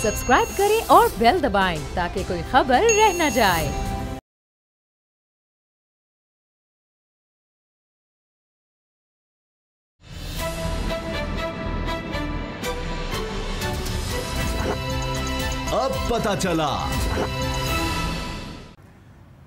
Subscribe करें और bell दबाएं ताकि कोई खबर रह न जाए। अब पता चला।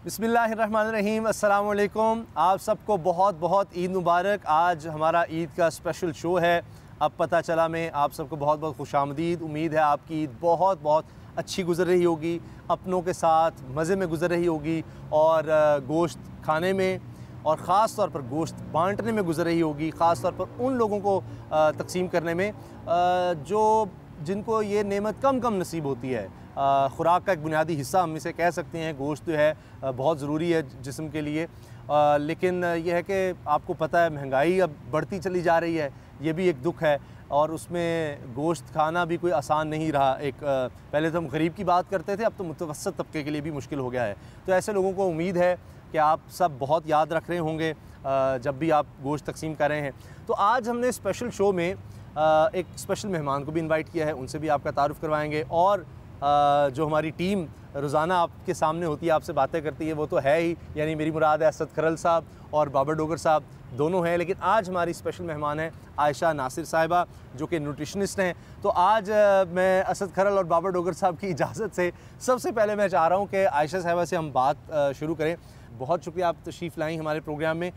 बिस्मिल्लाहिर्रहमानिर्रहीम, अस्सलाम वालेकुम। आप सबको बहुत बहुत ईद मुबारक। आज हमारा ईद का स्पेशल शो है अब पता चला में। आप सबको बहुत बहुत खुशामदीद। उम्मीद है आपकी ईद बहुत बहुत अच्छी गुजर रही होगी, अपनों के साथ मज़े में गुजर रही होगी और गोश्त खाने में और ख़ास तौर पर गोश्त बांटने में गुजर रही होगी। ख़ास तौर पर उन लोगों को तकसीम करने में जो जिनको ये नेमत कम कम नसीब होती है। ख़ुराक का एक बुनियादी हिस्सा हम इसे कह सकते हैं। गोश्त जो है बहुत ज़रूरी है जिस्म के लिए, लेकिन यह है कि आपको पता है महंगाई अब बढ़ती चली जा रही है, ये भी एक दुख है। और उसमें गोश्त खाना भी कोई आसान नहीं रहा। पहले तो हम गरीब की बात करते थे, अब तो मुतवस्सित तबके के लिए भी मुश्किल हो गया है। तो ऐसे लोगों को उम्मीद है कि आप सब बहुत याद रख रहे होंगे जब भी आप गोश्त तकसीम कर रहे हैं। तो आज हमने स्पेशल शो में एक स्पेशल मेहमान को भी इनवाइट किया है, उनसे भी आपका तारुफ़ करवाएंगे। और जो हमारी टीम रोज़ाना आपके सामने होती है, आपसे बातें करती है, वो तो है ही, यानी मेरी मुराद है असद खरल साहब और बाबर डोगर साहब, दोनों हैं। लेकिन आज हमारी स्पेशल मेहमान है आयशा नासिर साहिबा, जो कि न्यूट्रिशनिस्ट हैं। तो आज मैं असद खरल और बाबर डोगर साहब की इजाज़त से सबसे पहले मैं चाह रहा हूँ कि आयशा साहिबा से हम बात शुरू करें। बहुत शुक्रिया आप तशरीफ़ लाई हमारे प्रोग्राम में।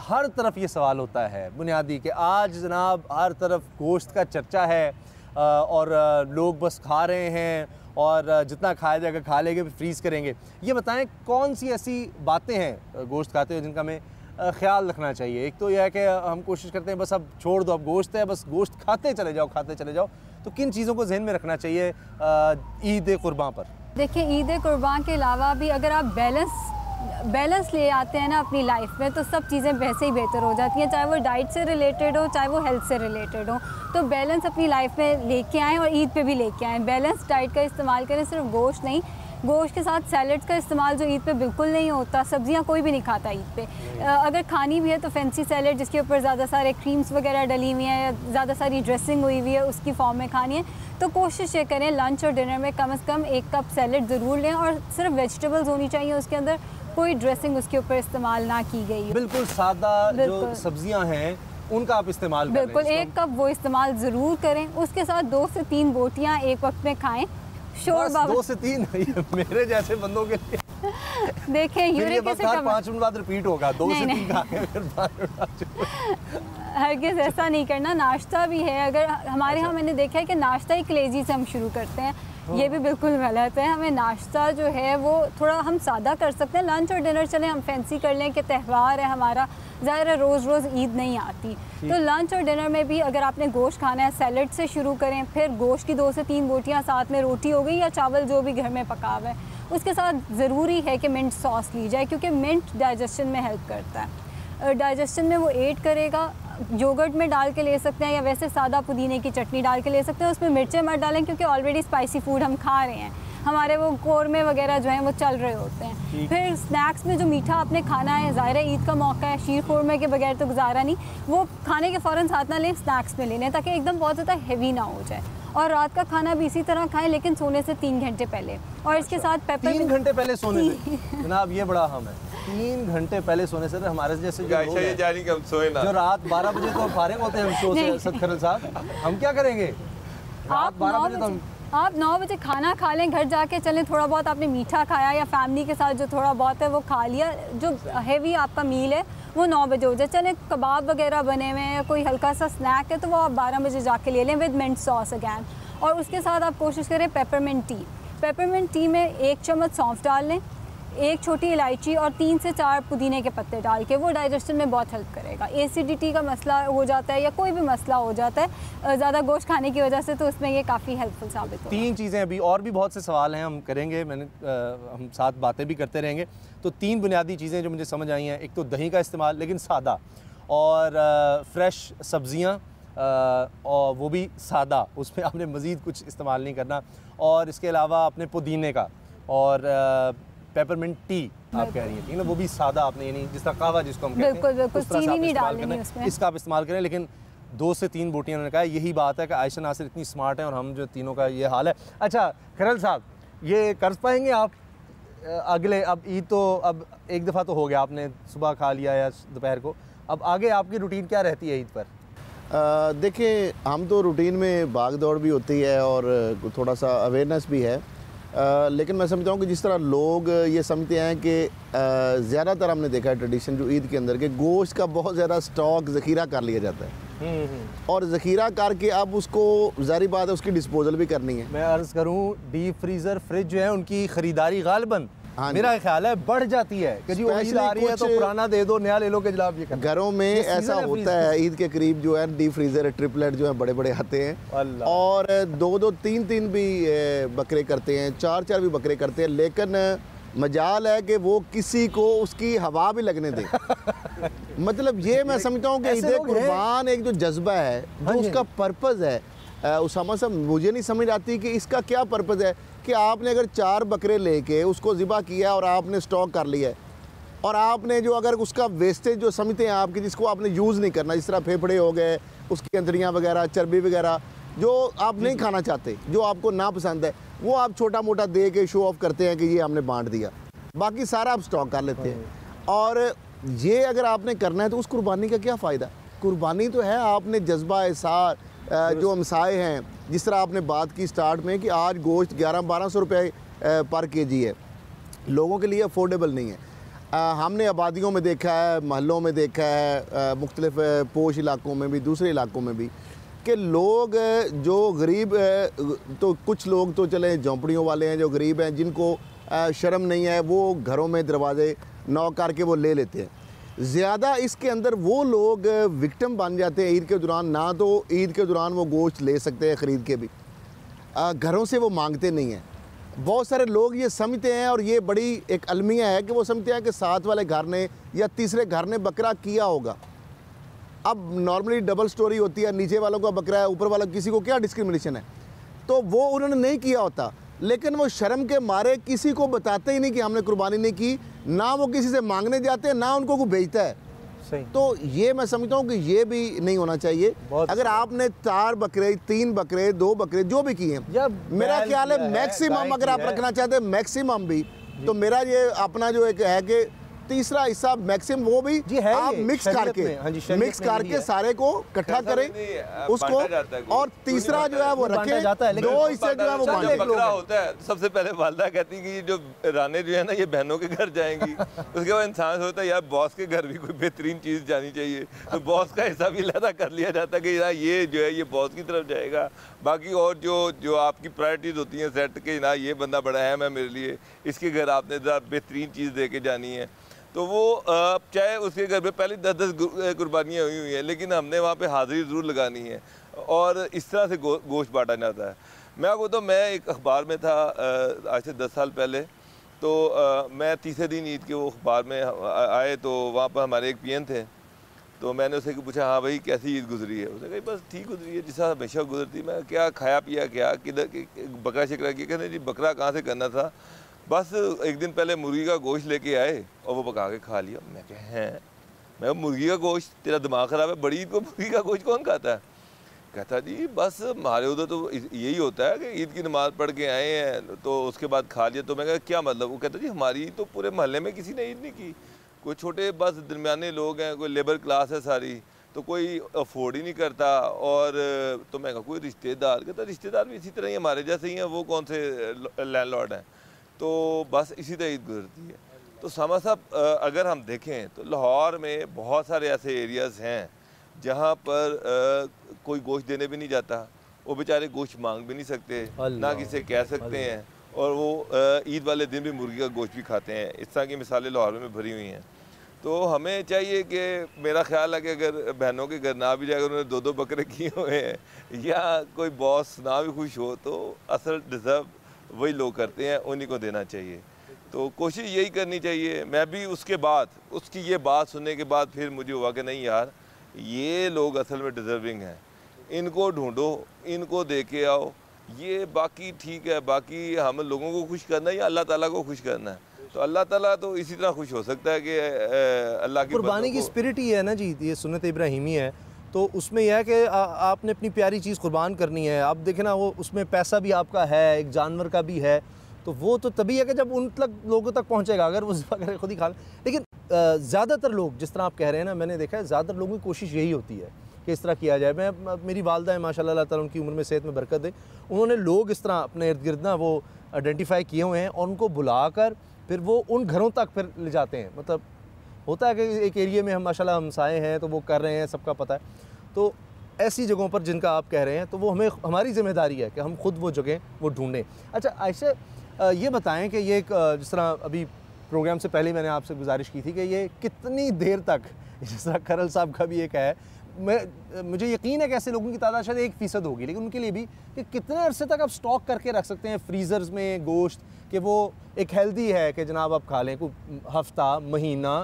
हर तरफ ये सवाल होता है बुनियादी कि आज जनाब हर तरफ गोश्त का चर्चा है और लोग बस खा रहे हैं और जितना खाया जाएगा खा लेंगे, फ्रीज़ करेंगे। ये बताएं कौन सी ऐसी बातें हैं गोश्त खाते हुए जिनका हमें ख्याल रखना चाहिए। एक तो यह है कि हम कोशिश करते हैं बस अब छोड़ दो, अब गोश्त है, बस गोश्त खाते चले जाओ। तो किन चीज़ों को जहन में रखना चाहिए ईद कुर्बान पर? देखिए, ईद कुर्बान के अलावा भी अगर आप बैलेंस ले आते हैं ना अपनी लाइफ में, तो सब चीज़ें वैसे ही बेहतर हो जाती हैं, चाहे वो डाइट से रिलेटेड हो, चाहे वो हेल्थ से रिलेटेड हो। तो बैलेंस अपनी लाइफ में लेके आएँ और ईद पे भी लेके आएँ। बैलेंस डाइट का इस्तेमाल करें, सिर्फ गोश्त नहीं, गोश्त के साथ सैलड्स का इस्तेमाल जो ईद पे बिल्कुल नहीं होता। सब्जियां कोई भी नहीं खाता ईद पे। अगर खानी भी है तो फैंसी सैलड जिसके ऊपर ज़्यादा सारे क्रीम्स वगैरह डली हुई हैं या ज़्यादा सारी ड्रेसिंग हुई हुई है, उसकी फॉर्म में खानी है। तो कोशिश ये करें लंच और डिनर में कम से कम 1 कप सैलड ज़रूर लें और सिर्फ वेजिटेबल्स होनी चाहिए उसके अंदर, कोई ड्रेसिंग उसके ऊपर इस्तेमाल ना की गई है। बिल्कुल सादा जो सब्जियां हैं उनका आप इस्तेमाल करें। बिल्कुल 1 कप वो इस्तेमाल ज़रूर करें। उसके साथ 2 से 3 बोटियाँ एक वक्त में खाएँ। 2 से 3 मेरे जैसे बंदों के लिए देखें यूरिक एसिड का 5 मिनट बाद रिपीट होगा। 2 से 3 खा के फिर 5 मिनट हरगिज़ ऐसा नहीं करना। नाश्ता भी है, अगर हमारे यहाँ मैंने देखा है कि नाश्ता ही कलेजी से हम शुरू करते हैं, ये भी बिल्कुल गलत है। हमें नाश्ता जो है वो थोड़ा हम सादा कर सकते हैं। लंच और डिनर चले हम फैंसी कर लें कि त्यौहार है हमारा, ज़ाहिर है रोज़ ईद नहीं आती। तो लंच और डिनर में भी अगर आपने गोश्त खाना है, सैलड से शुरू करें, फिर गोश्त की 2 से 3 बोटियाँ, साथ में रोटी हो गई या चावल जो भी घर में पका हुआ है। उसके साथ ज़रूरी है कि मिंट सॉस ली जाए, क्योंकि मिंट डाइजेशन में हेल्प करता है। डाइजेशन में वो एड करेगा। योगर्ट में डाल के ले सकते हैं या वैसे सादा पुदीने की चटनी डाल के ले सकते हैं। उसमें मिर्चें मत डालें क्योंकि ऑलरेडी स्पाइसी फूड हम खा रहे हैं, हमारे वो कोरमे वगैरह जो हैं वो चल रहे होते हैं। फिर स्नैक्स में जो मीठा आपने खाना है, ज़ाहिर है ईद का मौका है, शीर कोरमे के बगैर तो गुजारा नहीं। वो खाने के फ़ौरन साथ ना लें, स्नैक्स में ले लें ताकि एकदम बहुत ज़्यादा हेवी ना हो जाए। और रात का खाना भी इसी तरह खाएं, लेकिन सोने से 3 घंटे पहले। और इसके साथ पेपर 3 घंटे पहले सोने से जनाब ये बड़ा अहम है। 3 घंटे पहले सोने से हमारे जैसे जो रात 12 बजे तो फारिग होते हैं हम शो से। असद खरल साहब, हम क्या करेंगे रात 12 बजे? तो आप 9 बजे खाना खा लें, घर जाके चलें, थोड़ा बहुत आपने मीठा खाया या फैमिली के साथ जो थोड़ा बहुत है वो खा लिया। जो हेवी आपका मील है वो 9 बजे हो जाए। चलें कबाब वगैरह बने हुए हैं या कोई हल्का सा स्नैक है तो वो आप 12 बजे जाके ले लें विद मिंट सॉस अगैन। और उसके साथ आप कोशिश करें पेपरमिंट टी में 1 चम्मच सौंफ डाल लें, 1 छोटी इलायची और 3 से 4 पुदीने के पत्ते डाल के, वो डाइजेशन में बहुत हेल्प करेगा। एसिडिटी का मसला हो जाता है या कोई भी मसला हो जाता है ज़्यादा गोश्त खाने की वजह से, तो उसमें ये काफ़ी हेल्पफुल साबित होगा। 3 चीज़ें अभी और भी बहुत से सवाल हैं हम करेंगे, हम साथ बातें भी करते रहेंगे। तो 3 बुनियादी चीज़ें जो मुझे समझ आई हैं, एक तो दही का इस्तेमाल लेकिन सादा, और फ्रेश सब्ज़ियाँ और वो भी सादा, उसमें आपने मज़ीद कुछ इस्तेमाल नहीं करना। और इसके अलावा आपने पुदीने का और पेपरमिंट टी आप कह रही हैं, वो भी सादा आपने, यानी जिस तरह कहवा जिसको हम कहते हैं, बिल्कुल चीनी नहीं डालनी उसमें, इसका आप इस्तेमाल करें। लेकिन 2 से 3 बोटियाँ उन्होंने कहा। यही बात है कि आयशा नासिर इतनी स्मार्ट हैं और हम जो तीनों का ये हाल है। अच्छा खैरल साहब, ये कर पाएंगे आप अगले, अब ईद तो अब एक दफ़ा तो हो गया, आपने सुबह खा लिया या दोपहर को, अब आगे आपकी रूटीन क्या रहती है ईद पर? देखिए, हम तो रूटीन में भाग दौड़ भी होती है और थोड़ा सा अवेयरनेस भी है, लेकिन मैं समझता हूँ कि जिस तरह लोग ये समझते हैं कि ज़्यादातर हमने देखा है ट्रेडिशन जो ईद के अंदर के गोश्त का बहुत ज़्यादा स्टॉक ज़ख़ीरा कर लिया जाता है और ज़ख़ीरा करके अब उसको ज़ाहिर बात है उसकी डिस्पोजल भी करनी है। मैं अर्ज़ करूँ डीप फ्रीज़र फ्रिज जो है उनकी ख़रीदारी गालिबन मेरा ख्याल है बढ़ जाती है कि जी ईद आ रही है तो पुराना दे दो नया ले लो के जनाब। ये घरों में ऐसा होता है ईद के करीब जो है डीप फ्रीज़र ट्रिपलेट जो है बड़े बड़े आते हैं और 2-2 3-3 भी बकरे करते हैं, 4-4 भी बकरे करते हैं, लेकिन मजाल है कि वो किसी को उसकी हवा भी लगने दे। मतलब ये मैं समझता हूँ कि ईद कुर्बान एक जो जज्बा है जो उसका पर्पज़ है, उसामा साहब मुझे नहीं समझ आती कि इसका क्या पर्पज़ है कि आपने अगर 4 बकरे लेके उसको ज़िबा किया और आपने स्टॉक कर लिया है और आपने जो अगर उसका वेस्टेज जो समझते हैं आपकी जिसको आपने यूज़ नहीं करना, जिस तरह फेफड़े हो गए, उसकी अंतड़ियाँ वगैरह, चर्बी वगैरह जो आप नहीं खाना चाहते, जो आपको ना पसंद है, वो आप छोटा मोटा दे के शो ऑफ करते हैं कि ये हमने बांट दिया, बाकी सारा आप स्टॉक कर लेते हैं। और ये अगर आपने करना है तो उस कुर्बानी का क्या फ़ायदा? कुर्बानी तो है आपने जज्बा एहसास जो हमसाए हैं, जिस तरह आपने बात की स्टार्ट में कि आज गोश्त 1100-1200 रुपये पर केजी है, लोगों के लिए अफोर्डेबल नहीं है। हमने आबादियों में देखा है, महलों में देखा है, मुख्तलिफ पोश इलाकों में भी, दूसरे इलाकों में भी, कि लोग जो गरीब, तो कुछ लोग तो चले झोंपड़ियों वाले हैं जो गरीब हैं, जिनको शर्म नहीं है, वो घरों में दरवाजे नॉक करके वो ले लेते हैं। ज़्यादा इसके अंदर वो लोग विक्टिम बन जाते हैं ईद के दौरान, ना तो ईद के दौरान वो गोश्त ले सकते हैं ख़रीद के भी, घरों से वो मांगते नहीं हैं। बहुत सारे लोग ये समझते हैं और ये बड़ी एक अलमिया है कि वो समझते हैं कि साथ वाले घर ने या तीसरे घर ने बकरा किया होगा। अब नॉर्मली डबल स्टोरी होती है, नीचे वालों का बकरा है, ऊपर वाला किसी को क्या डिस्क्रिमिनेशन है, तो वो उन्होंने नहीं किया होता, लेकिन वो शर्म के मारे किसी को बताते ही नहीं कि हमने कुर्बानी नहीं की, ना वो किसी से मांगने जाते हैं, ना उनको कोई भेजता है। सही। तो ये मैं समझता हूँ कि ये भी नहीं होना चाहिए। अगर आपने 4 बकरे, 3 बकरे, 2 बकरे जो भी किए, मेरा ख्याल है मैक्सिमम अगर आप रखना चाहते हैं मैक्सिमम भी, तो मेरा ये अपना जो एक है कि तीसरा हिस्सा मैक्सिमम वो भी आप मिक्स करके सारे को इकट्ठा करें उसको, और तीसरा जो है वो रखें, 2 हिस्से जो है वो बकरा होता है। सबसे पहले वालदा कहती है कि ये जो राने जो है ना ये बहनों के घर जाएंगी, उसके बाद इंसान सोचता है यार बॉस के घर भी कोई बेहतरीन चीज़ जानी चाहिए, तो बॉस का हिस्सा भी अलग कर लिया जाता है कि यार ये जो है ये बॉस की तरफ जाएगा, बाकी और जो आपकी प्रायोरिटीज़ होती हैं सेट के ना ये बंदा बड़ा अहम है मेरे लिए, इसके घर आपने ज़रा बेहतरीन चीज़ दे के जानी है, तो वो चाहे उसके घर पे पहले 10-10 कुर्बानियाँ हुई हैं, लेकिन हमने वहाँ पे हाज़िरी ज़रूर लगानी है और इस तरह से गोश्त बांटा जाता है। मैं आपको तो मैं एक अखबार में था आज से 10 साल पहले, तो मैं तीसरे दिन ईद के वो अखबार में आए, तो वहाँ पर हमारे एक पीएन थे, तो मैंने उससे पूछा हाँ भाई कैसी ईद गुजरी है? उसने कहा बस ठीक गुजरी है जैसा हमेशा गुजरती। मैं क्या खाया पिया, क्या किधर बकरा शिकरा किया? कहते जी बकरा कहाँ से करना था, बस एक दिन पहले मुर्गी का गोश्त लेके आए और वो पका के खा लिया। मैं कहा हैं, मैं मुर्गी का गोश्त, तेरा दिमाग ख़राब है, बड़ी ईद को मुर्गी का गोश्त कौन खाता है? कहता जी बस हमारे उधर तो यही होता है कि ईद की नमाज़ पढ़ के आए हैं तो उसके बाद खा लिया। तो मैं कहा क्या मतलब? वो कहता जी हमारी तो पूरे मोहल्ले में किसी ने ईद नहीं की, कोई छोटे बस दरमियाने लोग हैं, कोई लेबर क्लास है सारी, तो कोई अफोर्ड ही नहीं करता। और तो मैं कहा कोई रिश्तेदार? कहता रिश्तेदार भी इसी तरह ही हमारे जैसे ही हैं, वो कौन से लैंडलॉर्ड हैं, तो बस इसी तरह ईद गुजरती है। तो सामा साहब अगर हम देखें तो लाहौर में बहुत सारे ऐसे एरियाज़ हैं जहाँ पर कोई गोश्त देने भी नहीं जाता, वो बेचारे गोश्त मांग भी नहीं सकते, ना किसी कह सकते हैं, और वो ईद वाले दिन भी मुर्गी का गोश्त भी खाते हैं। इस तरह की मिसालें लाहौर में भरी हुई हैं। तो हमें चाहिए कि मेरा ख्याल है कि अगर बहनों के घर ना भी जाए, अगर उन्होंने 2-2 बकरे किए हुए हैं या कोई बॉस ना भी खुश हो, तो असल डिज़र्व वही लोग करते हैं, उन्हीं को देना चाहिए। तो कोशिश यही करनी चाहिए। मैं भी उसके बाद उसकी ये बात सुनने के बाद फिर मुझे हुआ कि नहीं यार ये लोग असल में डिज़र्विंग हैं, इनको ढूंढो, इनको दे के आओ, ये बाकी ठीक है, बाकी हम लोगों को खुश करना है या अल्लाह ताला को खुश करना है, तो अल्लाह ताला तो इसी तरह खुश हो सकता है कि अल्लाह की कुर्बानी की स्पिरिट ही है ना जी, ये सुन्नत इब्राहिमी है। तो उसमें यह है कि आपने अपनी प्यारी चीज़ कुर्बान करनी है। अब देखें ना, वो उसमें पैसा भी आपका है, एक जानवर का भी है, तो वो तो तभी है कि जब उन तक लोगों तक पहुंचेगा, अगर वो अगर खुद ही खा लें। लेकिन ज़्यादातर लोग, जिस तरह आप कह रहे हैं ना, मैंने देखा है ज़्यादातर लोगों की कोशिश यही होती है कि इस तरह किया जाए। मेरी वालदा है माशाल्लाह, अल्लाह ताला उनकी उम्र में सेहत में बरकत दे, उन्होंने लोग इस तरह अपने इर्द गिर्द ना वो आइडेंटिफाई किए हुए हैं और उनको बुलाकर फिर वो उन घरों तक फिर ले जाते हैं। मतलब होता है कि एक एरिया में हम माशाल्लाह हमसाए हैं तो वो कर रहे हैं, सबका पता है। तो ऐसी जगहों पर जिनका आप कह रहे हैं, तो वो हमारी ज़िम्मेदारी है कि हम खुद वो जगह वो ढूंढें। अच्छा आयशा, ये बताएं कि ये एक जिस तरह अभी प्रोग्राम से पहले मैंने आपसे गुजारिश की थी कि ये कितनी देर तक, जिस तरह खरल साहब का भी एक है, मुझे यकीन है कि ऐसे लोगों की तादाद शायद 1% होगी, लेकिन उनके लिए भी कि कितने अरसे तक आप स्टॉक करके रख सकते हैं फ्रीज़र्स में गोश्त कि वो एक हेल्दी है कि जनाब आप खा लें, कोई हफ्ता, महीना,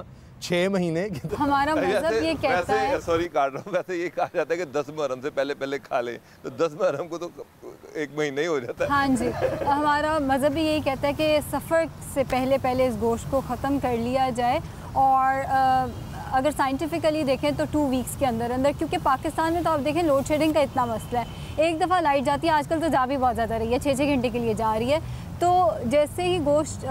6 महीने। हमारा मज़हब ये कहता है, सॉरी काट रहा हूँ, वैसे ये कहा जाता है कि 10 मुहर्रम से पहले खा लें, तो 10 मुहर्रम को तो 1 महीना ही हो जाता है। हाँ जी, हमारा मज़हब भी यही कहता है कि सफ़र से पहले इस गोश्त को ख़त्म कर लिया जाए। और अगर साइंटिफिकली देखें तो 2 वीक्स के अंदर, क्योंकि पाकिस्तान में तो आप देखें लोड शेडिंग का इतना मसला है, एक दफ़ा लाइट जाती है, आजकल तो जा भी बहुत ज़्यादा रही है, 6-6 घंटे के लिए जा रही है। तो जैसे ही गोश्त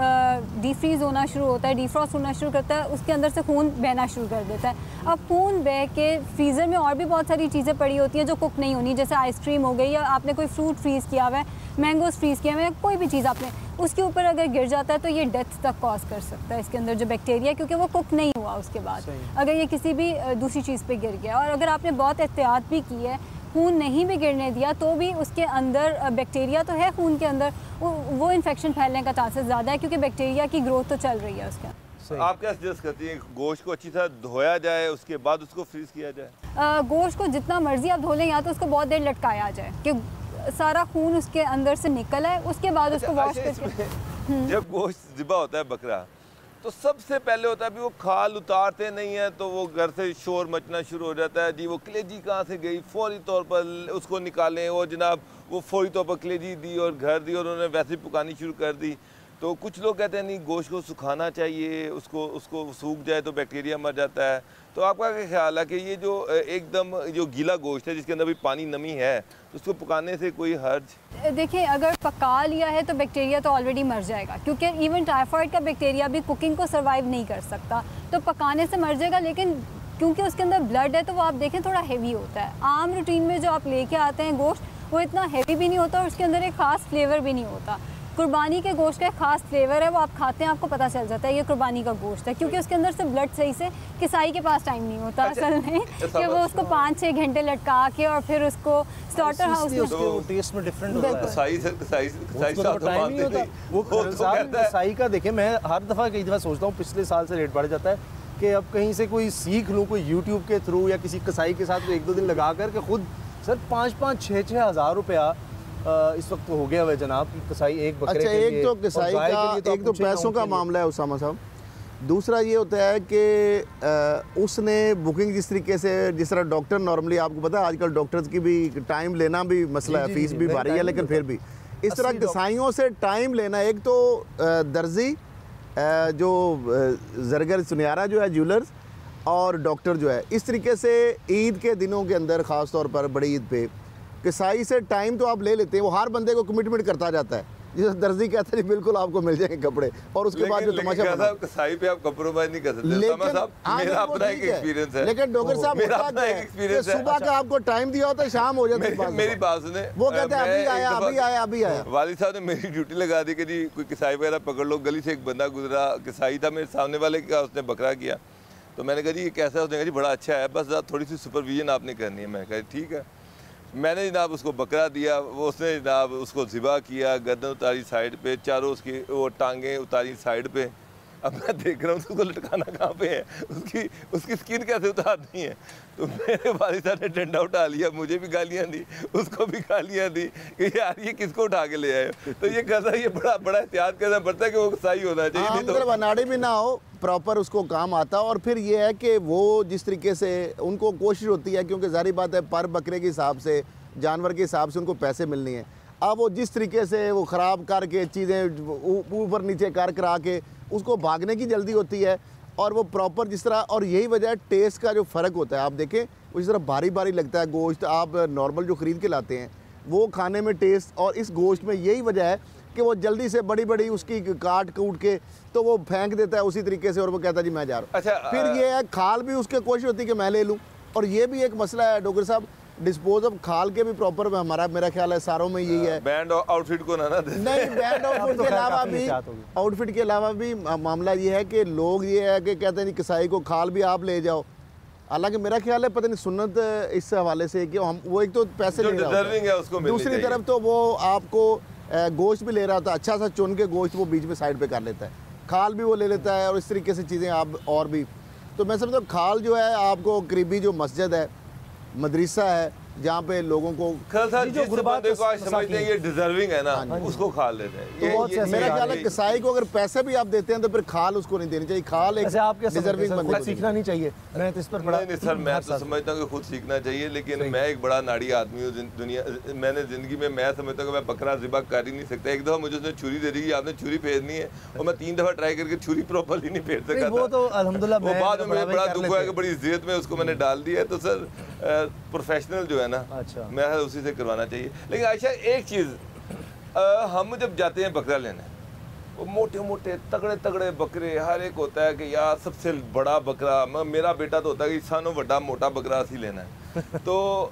डीफ्रीज़ होना शुरू होता है, डीफ्रॉस्ट होना शुरू करता है, उसके अंदर से खून बहना शुरू कर देता है। अब खून बह के फ्रीज़र में और भी बहुत सारी चीज़ें पड़ी होती हैं जो कुक नहीं होनी, जैसे आइसक्रीम हो गई, या आपने कोई फ्रूट फ्रीज़ किया हुआ है, मैंगोज़ फ्रीज़ किया हुआ है, कोई भी चीज़ आपने उसके ऊपर अगर गिर जाता है तो ये डेथ तक कॉज कर सकता है इसके अंदर जो बैक्टीरिया, क्योंकि वो कुक नहीं हुआ उसके बाद, अगर ये किसी भी दूसरी चीज़ पे गिर गया। और अगर आपने बहुत एहतियात भी की है, खून नहीं भी गिरने दिया, तो भी उसके अंदर बैक्टीरिया तो है खून के अंदर, वो इन्फेक्शन फैलने का चांसेस ज़्यादा है, क्योंकि बैक्टीरिया की ग्रोथ तो चल रही है उसके अंदर। आप क्या सजेस्ट करती हैं, गोश्त को अच्छी तरह धोया जाए, उसके बाद उसको फ्रीज किया जाए? गोश्त को जितना मर्जी आप धो लें, या तो उसको बहुत देर लटकाया जाए कि सारा खून उसके अंदर से निकल आए, उसके बाद उसको वॉश करके। जब गोश्त ज़िबा होता है बकरा, तो सबसे पहले होता है भी वो खाल उतारते नहीं है, तो वो घर से शोर मचना शुरू हो जाता है, जी वो कलेजी कहाँ से गई, फौरी तौर पर उसको निकालें। और जनाब वो फौरी तौर पर कलेजी दी और घर दी और उन्होंने वैसे पकानी शुरू कर दी। तो कुछ लोग कहते हैं नहीं, गोश्त को सुखाना चाहिए, उसको सूख जाए तो बैक्टीरिया मर जाता है। तो आपका क्या ख्याल है कि ये जो एकदम जो गीला गोश्त है जिसके अंदर भी पानी नमी है, तो उसको पकाने से कोई हर्ज? देखिए, अगर पका लिया है तो बैक्टीरिया तो ऑलरेडी मर जाएगा, क्योंकि इवन टाइफाइड का बैक्टीरिया भी कुकिंग को सर्वाइव नहीं कर सकता, तो पकाने से मर जाएगा। लेकिन क्योंकि उसके अंदर ब्लड है, तो वो आप देखें थोड़ा हेवी होता है। आम रूटीन में जो आप लेके आते हैं गोश्त, वो इतना हेवी भी नहीं होता और उसके अंदर एक ख़ास फ्लेवर भी नहीं होता। कुर्बानी के गोश्त का एक ख़ास फ्लेवर है, वो आप खाते हैं आपको पता चल जाता है ये कुर्बानी का गोश्त है, क्योंकि उसके अंदर से ब्लड सही से किसाई के पास टाइम नहीं होता असल में कि वो उसको 5-6 घंटे लटका के और फिर उसको स्लॉटर हाउस में टेस्ट में डिफरेंट होता है। कसाई का देखें, मैं हर दफ़ा कई दफ़ा सोचता हूँ, पिछले साल से रेट बढ़ जाता है कि अब कहीं से कोई सीख लूँ, कोई यूट्यूब के थ्रू या किसी कसाई के साथ 1-2 दिन लगा कर के खुद सर 5-5, 6-6 हज़ार रुपया इस वक्त तो हो गया हुआ जनाब की कसाई एक बकरे के लिए। एक तो कसाई का, एक तो पैसों का मामला है उसामा साहब। दूसरा ये होता है कि उसने बुकिंग जिस तरीके से, जिस तरह डॉक्टर नॉर्मली, आपको पता है आजकल डॉक्टर्स की भी टाइम लेना भी मसला है, फीस भी भारी है, लेकिन फिर भी इस तरह कसाईयों से टाइम लेना, एक तो दर्जी जो जरगर सुनियारा जो है ज्वेलर्स, और डॉक्टर जो है, इस तरीके से ईद के दिनों के अंदर ख़ास तौर पर बड़ी ईद पे कसाई से टाइम तो आप ले लेते हैं, वो हर बंदे को कमिटमेंट करता जाता है। जैसे दर्जी कहता है बिल्कुल आपको मिल जाएंगे कपड़े, और उसके बाद जो तमाशा कसाई पे आप कंप्रोमाइज नहीं कर सकते। मेरा अपना एक एक्सपीरियंस है, लेकिन डॉक्टर साहब सुबह का आपको टाइम दिया होता है, शाम हो जाती है। मेरी बात सुने, वो कहते हैं अभी आया। वालिद साहब ने मेरी ड्यूटी लगा दी कि जी कोई कसाई वगैरह पकड़ लो। गली से एक बंदा गुजरा, कसाई था मेरे सामने वाले का, उसने बकरा किया, तो मैंने कहा जी ये कैसा है? उसने कहा जी बड़ा अच्छा है, बस थोड़ी सी सुपरविजन आपने करनी है। मैं कहा ठीक है। मैंने जनाब उसको बकरा दिया, वो उसने जनाब उसको ज़िबा किया, गर्दन उतारी साइड पे, चारों उसकी वो टांगें उतारी साइड पे। अब मैं देख रहा हूँ उसको लटकाना कहाँ पे है, उसकी स्किन कैसे उतारनी है। तो मेरे वालिद साहब ने डंडा उठा लिया, मुझे भी गालियाँ दी, उसको भी गालियाँ दी कि यार ये किसको उठा के ले आए। तो ये कहता, ये बड़ा एहतियात करना पड़ता है कि वो सही होना चाहिए, नहीं तो अनाड़ी भी ना हो, प्रॉपर उसको काम आता। और फिर ये है कि वो जिस तरीके से उनको कोशिश होती है, क्योंकि जारी बात है पर बकरे के हिसाब से, जानवर के हिसाब से उनको पैसे मिलनी है। अब वो जिस तरीके से वो ख़राब करके चीज़ें ऊपर नीचे कर करा के उसको भागने की जल्दी होती है, और वो प्रॉपर जिस तरह, और यही वजह है टेस्ट का जो फ़र्क होता है। आप देखें वो जिस तरह भारी भारी लगता है गोश्त, आप नॉर्मल जो ख़रीद के लाते हैं वो खाने में टेस्ट, और इस गोश्त में यही वजह है कि वो जल्दी से बड़ी बड़ी उसकी काट कूट के तो वो फेंक देता है उसी तरीके से, और वो कहता है जी मैं जा रहा हूँ। अच्छा, फिर ये है खाल भी उसकी कोशिश होती है कि मैं ले लूँ, और ये भी एक मसला है डॉक्टर साहब, डिस्पोज ऑफ खाल के भी प्रॉपर हमारा मेरा ख्याल है सारों में यही है। बैंड आउटफिट को ना दे। नहीं, बैंड आउटफिट के अलावा भी, आउटफिट के अलावा भी मामला ये है कि लोग ये है कि कहते हैं जी कसाई को खाल भी आप ले जाओ। हालांकि मेरा ख्याल है पता नहीं सुन्नत इस हवाले से कि हम वो एक तो पैसे ले रहा है उसको, दूसरी तरफ तो वो आपको गोश्त भी ले रहा था, अच्छा सा चुन के गोश्त वो बीच में साइड पे कर लेता है, खाल भी वो ले लेता है, और इस तरीके से चीज़ें आप और भी। तो मैं समझता हूँ खाल जो है आपको करीबी जो मस्जिद है, मदरसा है, जहाँ पे लोगों को जो गुरबात को आज समझते हैं ये डिजर्विंग है ना, उसको खाल लेते हैं। तो मेरा ख्याल है कसाई को अगर पैसे भी आप देते हैं तो फिर खाल उसको नहीं देनी चाहिए। खाल एक डिजर्विंग बंदे को सीखना नहीं चाहिए। मैं तो इस पर बड़ा नहीं सर, मैं तो समझता हूँ कि खुद सीखना चाहिए, लेकिन मैं एक बड़ा नाड़ी आदमी हूँ दुनिया, मैंने ज़िंदगी में मैं समझता हूँ कि मैं बकरा ज़िबा कर ही नहीं सकता। एक दफ़ा मुझे उसने छुरी दे दी कि आपने छुरी फेरनी है, और मैं 3 दफ़ा ट्राई करके छुरी प्रॉपरली नहीं फेर सका। वो तो अल्हम्दुलिल्लाह वो बाद में मुझे बड़ा दुख हुआ कि बड़ी इज्जत में उसको मैंने डाल दिया है। तो सर प्रोफेशनल जो है ना, अच्छा, मैं उसी से करवाना चाहिए। लेकिन आयशा एक चीज़, हम जब जाते हैं बकरा लेने, वो मोटे मोटे तगड़े तगड़े बकरे हर एक होता है कि यार सबसे बड़ा बकरा, मेरा बेटा तो होता है कि सानों बड़ा मोटा बकरा ही लेना है। तो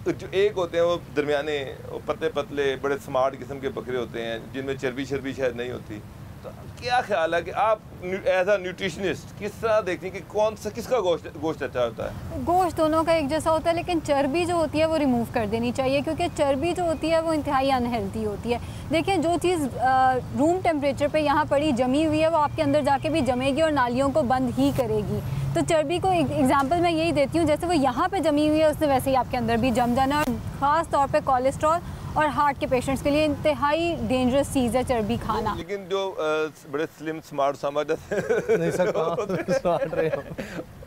जो एक होते हैं वो दरमियाने पतले पतले बड़े स्मार्ट किस्म के बकरे होते हैं जिनमें चर्बी शर्बी शायद नहीं होती। तो क्या ख्याल है कि आप एज अ न्यूट्रिशनिस्ट किस तरह देखते हैं कि कौन सा किसका गोश्त अच्छा होता है? गोश्त दोनों का एक जैसा होता है, लेकिन चर्बी जो होती है वो रिमूव कर देनी चाहिए, क्योंकि चर्बी जो होती है वो इंतहाई अनहेल्दी होती है। देखिए जो चीज़ रूम टेम्परेचर पे यहाँ पड़ी जमी हुई है वो आपके अंदर जाके भी जमेगी और नालियों को बंद ही करेगी। तो चर्बी को एग्जांपल मैं यही देती हूँ, जैसे वो यहाँ पे जमी हुई है उसने वैसे ही आपके अंदर भी जम जाना, और ख़ास तौर पे कोलेस्ट्रॉल और हार्ट के पेशेंट्स के लिए इंतहाई डेंजरस चीज़ है चर्बी खाना। लेकिन जो बड़े स्लिम स्मार्ट समझ नहीं सर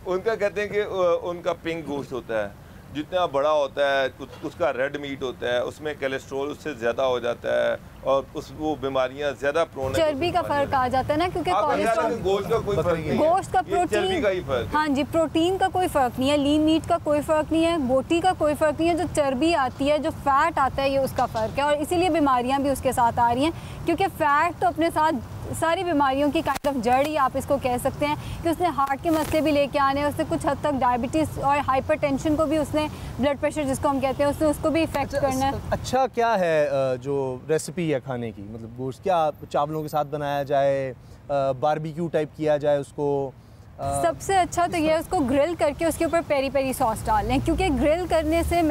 उनका कहते हैं कि उनका पिंक गोश्त होता है, जितना बड़ा होता है उसका रेड मीट होता है, उसमें कोलेस्ट्रॉल उससे ज़्यादा हो जाता है और वो बीमारियां ज़्यादा प्रोन है। चर्बी का फ़र्क आ जाता है ना, क्योंकि कोलेस्ट्रॉल गोश्त का कोई फ़र्क नहीं, गोश्त का चर्बी का ही फ़र्क। हाँ जी, प्रोटीन का कोई फ़र्क नहीं है, लीन मीट का कोई फ़र्क नहीं है, बोटी का कोई फ़र्क नहीं है। जो चर्बी आती है, जो फ़ैट आता है, ये उसका फ़र्क है, और इसीलिए बीमारियाँ भी उसके साथ आ रही हैं, क्योंकि फ़ैट तो अपने साथ सारी बीमारियों की काइंड ऑफ जड़ ही आप इसको कह सकते हैं कि उसने हार्ट के मसले भी लेके आने हैं, उसने कुछ हद तक डायबिटीज़ और हाइपरटेंशन को भी, उसने ब्लड प्रेशर जिसको हम कहते हैं उसने उसको भी इफेक्ट करना है। अच्छा क्या है जो रेसिपी है खाने की, मतलब गोश्त क्या चावलों के साथ बनाया जाए, बारबेक्यू टाइप किया जाए उसको? सबसे अच्छा तो ये है उसको ग्रिल करके उसके ऊपर पेरी पेरी सॉस डाल लें, क्योंकि ग्रिल करने से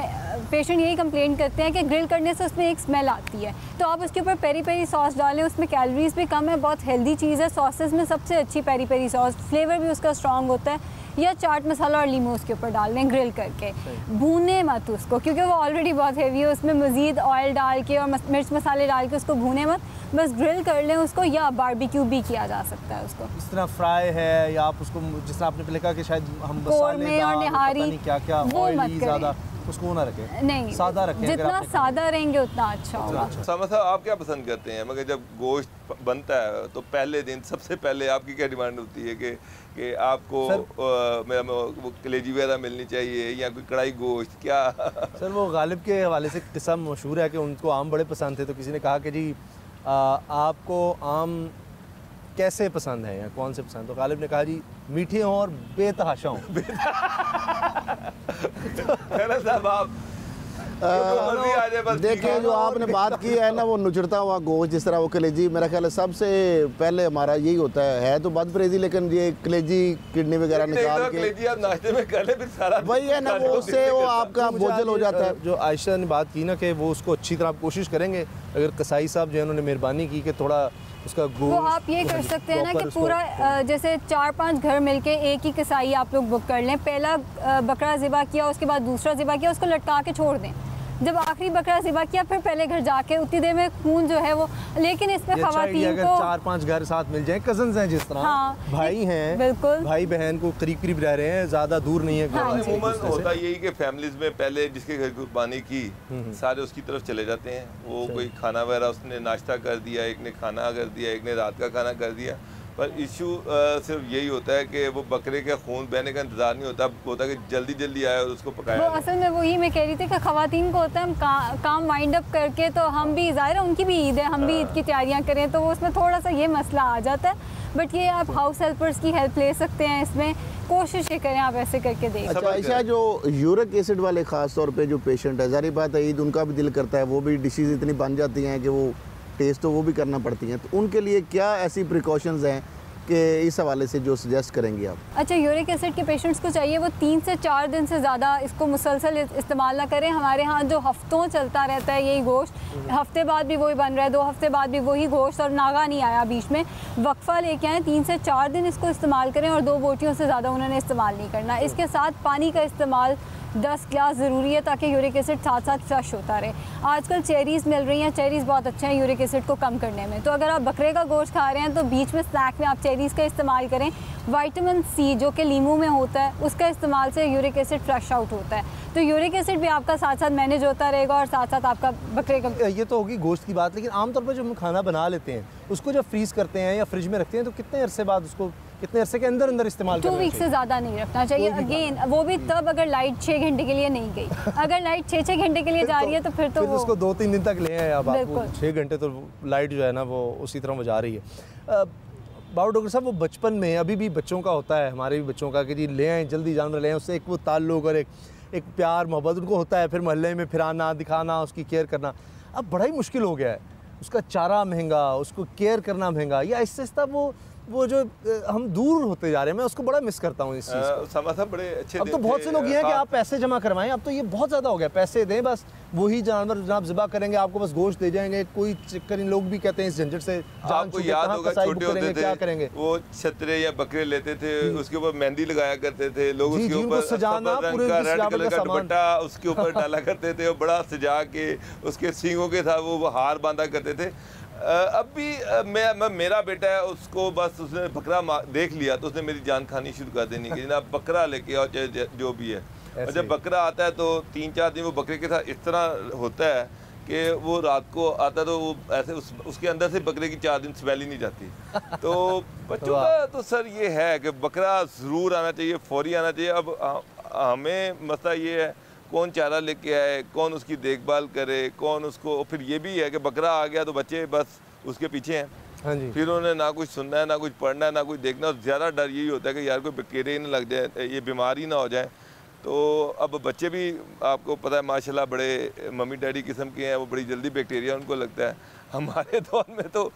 पेशेंट यही कंप्लेंट करते हैं कि ग्रिल करने से उसमें एक स्मेल आती है। तो आप उसके ऊपर पेरी पेरी सॉस डालें, उसमें कैलोरीज भी कम है, बहुत हेल्दी चीज़ है। सॉसेस में सबसे अच्छी पेरी पेरी सॉस, फ्लेवर भी उसका स्ट्रॉन्ग होता है। या चाट मसाला और लीमू उसके ऊपर डाल दें ग्रिल करके, भूने मत उसको, क्योंकि वो ऑलरेडी बहुत हेवी है, उसमें मज़ीद ऑयल डाल के और मिर्च मसाले डाल के उसको भूने मत, बस ग्रिल कर लें उसको, या बारबेक्यू भी किया जा सकता है उसको। इस तरह फ्राई है, या आप उसको जिस तरह आपने पहले कहा कि शायद हम कोरमे और निहारी क्या क्या वो मत ज़्यादा उसको ना रखें, नहीं सादा रखें। जितना सादा रहेंगे उतना अच्छा होगा। सामा साहब आप क्या पसंद करते हैं? मगर जब गोश्त बनता है तो पहले दिन सबसे पहले आपकी क्या डिमांड होती है कि आपको मेरा कलेजी वगैरह मिलनी चाहिए या कोई कढ़ाई गोश्त क्या? सर वो गालिब के हवाले से किस्सा मशहूर है कि उनको आम बड़े पसंद थे, तो किसी ने कहा कि जी आपको आम कैसे पसंद है या कौन से पसंद? तो गालिब ने कहा जी मीठे हों और बेतहाशा हों। देखिए जो आपने बात की है ना वो नुचड़ता हुआ गोश्त, जिस तरह वो कलेजी, मेरा ख्याल है सबसे पहले हमारा यही होता है तो बदपरहेजी, लेकिन ये कलेजी किडनी वगैरह निकाल के आप नाश्ते में कर ले, फिर सारा वही है ना, वो उससे वो आपका बोझल हो जाता है। जो आयशा ने बात की ना कि वो उसको अच्छी तरह कोशिश करेंगे, अगर कसाई साहब जो है उन्होंने मेहरबानी की कि थोड़ा उसका वो आप ये कर सकते हैं ना कि पूरा जैसे 4-5 घर मिलके एक ही कसाई आप लोग बुक कर लें, पहला बकरा ज़िबा किया, उसके बाद दूसरा ज़िबा किया, उसको लटका के छोड़ दें, जब आखिरी बकरा ज़िबा किया फिर पहले घर जाके उतनी देर में खून जो है वो। लेकिन इसमें खवातीन को 4-5 घर साथ मिल जाएं, कजन्स हैं जिस तरह, हाँ, भाई हैं, बिल्कुल भाई बहन को करीब करीब रह रहे हैं, ज़्यादा दूर नहीं है। हाँ, होता यही कि फैमिलीज में पहले जिसके घर कुर्बानी की सारे उसकी तरफ चले जाते हैं, वो कोई खाना वगैरह उसने नाश्ता कर दिया, एक ने खाना कर दिया, एक ने रात का खाना कर दिया, पर इशू सिर्फ यही होता है कि वो बकरे के खून बहने का इंतज़ार नहीं होता कि जल्दी जल्दी आए और उसको पकाया। वो असल में वही मैं कह रही थी कि ख़वातीन को होता है हम काम वाइंड अप करके, तो हम भी ज़ाहिर है उनकी भी ईद है, हम भी ईद की तैयारियां करें, तो वो उसमें थोड़ा सा ये मसला आ जाता है। बट ये आप हाउस हेल्पर्स की हेल्प ले सकते हैं, इसमें कोशिश ये करें आप ऐसे करके देखें। अच्छा ऐसा जो यूरिक एसिड वाले ख़ास तौर पे जो पेशेंट है, ज़ाहिर बात है ईद उनका भी दिल करता है, वो भी डिशेज़ इतनी बन जाती हैं कि वो टेस्ट तो वो भी करना पड़ती हैं, तो उनके लिए क्या ऐसी प्रिकॉशंस हैं कि इस हवाले से जो सजेस्ट करेंगे आप? अच्छा, यूरिक एसिड के पेशेंट्स को चाहिए वो 3 से 4 दिन से ज़्यादा इसको मुसलसल इस्तेमाल ना करें। हमारे यहाँ जो हफ्तों चलता रहता है यही गोश्त, हफ्ते बाद भी वही बन रहा है, 2 हफ्ते बाद भी वही गोश्त और नागा नहीं आया बीच में, वक्फ़ा लेके आएँ, 3 से 4 दिन इसको इस्तेमाल करें और 2 बोटियों से ज़्यादा उन्होंने इस्तेमाल नहीं करना। इसके साथ पानी का इस्तेमाल 10 गिलास ज़रूरी है ताकि यूरिक एसिड साथ साथ फ्लश होता रहे। आजकल चेरीज़ मिल रही हैं, चेरीज़ बहुत अच्छे हैं यूरिक एसिड को कम करने में, तो अगर आप बकरे का गोश्त खा रहे हैं तो बीच में स्नैक में आप चेरीज़ का इस्तेमाल करें। विटामिन सी जो कि लीमू में होता है उसका इस्तेमाल से यूरिक एसिड फ्लश आउट होता है, तो यूरिक एसिड भी आपका साथ साथ मैनेज होता रहेगा और साथ साथ आपका बकरे का। ये तो होगी गोश्त की बात, लेकिन आमतौर पर जब हम खाना बना लेते हैं उसको जब फ्रीज़ करते हैं या फ्रिज में रखते हैं तो कितने अरसे बाद उसको, कितने अरसे के अंदर अंदर इस्तेमाल 2 वीक से ज़्यादा नहीं रखना चाहिए। अगेन वो भी तब अगर लाइट 6 घंटे के लिए नहीं गई, अगर लाइट 6 घंटे के लिए जा रही है तो फिर तो उसको 2-3 दिन तक ले आए। अब आपको 6 घंटे तो लाइट जो है ना वो उसी तरह वो जा रही है। बाबू डॉक्टर साहब, वो बचपन में अभी भी बच्चों का होता है, हमारे भी बच्चों का, कि जी ले आएँ जल्दी जानवर ले आएँ, उससे एक वो ताल्लुक़ और एक प्यार मोहब्बत उनको होता है, फिर मोहल्ले में फिराना दिखाना, उसकी केयर करना। अब बड़ा ही मुश्किल हो गया है, उसका चारा महंगा, उसको केयर करना महंगा, या आहिस्ता आहिस्ता वो जो हम दूर होते जा रहे हैं। मैं उसको बड़ा मिस करता हूँ इस चीज़ को। समासा बड़े अच्छे अब तो बहुत से लोग ये हैं कि आप पैसे जमा करवाएं, अब तो ये बहुत ज़्यादा हो गया, पैसे दें बस वही जानवर जनाब ज़िबा करेंगे, आपको बस गोश्त दे जाएंगे, कोई चक्कर। इन लोग भी कहते हैं इस झंझट से आपको याद होगा छोटे होते थे क्या करेंगे, वो छतरे या बकरे लेते थे, उसके ऊपर मेहंदी लगाया करते थे लोग, उसके ऊपर सजाना पूरे रेड कलर का दुपट्टा उसके ऊपर डाला करते थे, और बड़ा सजा के उसके सींगों के साथ वो हार बांधा करते थे। अब भी मेरा बेटा है, उसको बस उसने बकरा देख लिया तो उसने मेरी जान खानी शुरू कर देनी कि जनाब बकरा लेके आओ चाहे जो भी है। और जब बकरा आता है तो 3-4 दिन वो बकरे के साथ इस तरह होता है कि वो रात को आता है तो वो ऐसे उसके अंदर से बकरे की 4 दिन स्मेल ही नहीं जाती। तो बच्चों का तो सर ये है कि बकरा ज़रूर आना चाहिए, फौरी आना चाहिए। अब हमें मसला ये है कौन चारा लेके आए, कौन उसकी देखभाल करे, कौन उसको, फिर ये भी है कि बकरा आ गया तो बच्चे बस उसके पीछे हैं। हाँ जी, फिर उन्हें ना कुछ सुनना है, ना कुछ पढ़ना है, ना कुछ देखना। और ज़्यादा डर यही होता है कि यार कोई बकेरे ही ना लग जाए, ये बीमारी ना हो जाए। तो अब बच्चे भी आपको पता है माशाल्लाह बड़े मम्मी डैडी किस्म के हैं, वो बड़ी जल्दी बैक्टीरिया उनको लगता है। हमारे दौर में तो